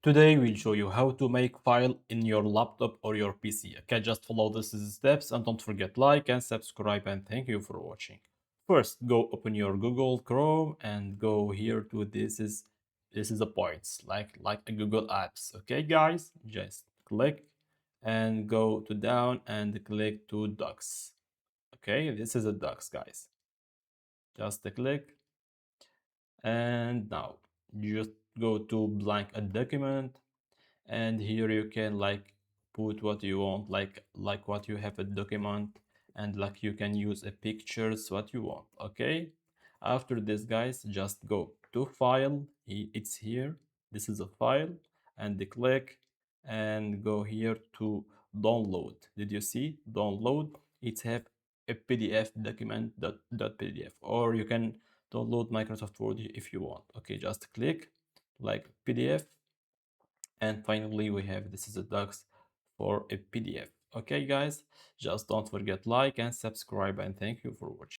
Today we'll show you how to make file in your laptop or your PC. Okay, just follow these steps and don't forget like and subscribe, and thank you for watching. First, go open your Google Chrome and go here to this is the points like a Google Apps. Okay, guys, just click and go to down and click to Docs. Okay, this is a Docs, guys. Just click, and now you just go to blank a document, and here you can like put what you want, like what you have a document, and like you can use a pictures what you want. Okay, after this, guys, just go to file. It's here, this is a file, and click and go here to download. Did you see download? It's have a PDF document dot PDF, or you can download Microsoft Word if you want. Okay, just click like PDF, and finally we have this is a docs for a PDF. Okay, guys, just don't forget like and subscribe, and thank you for watching.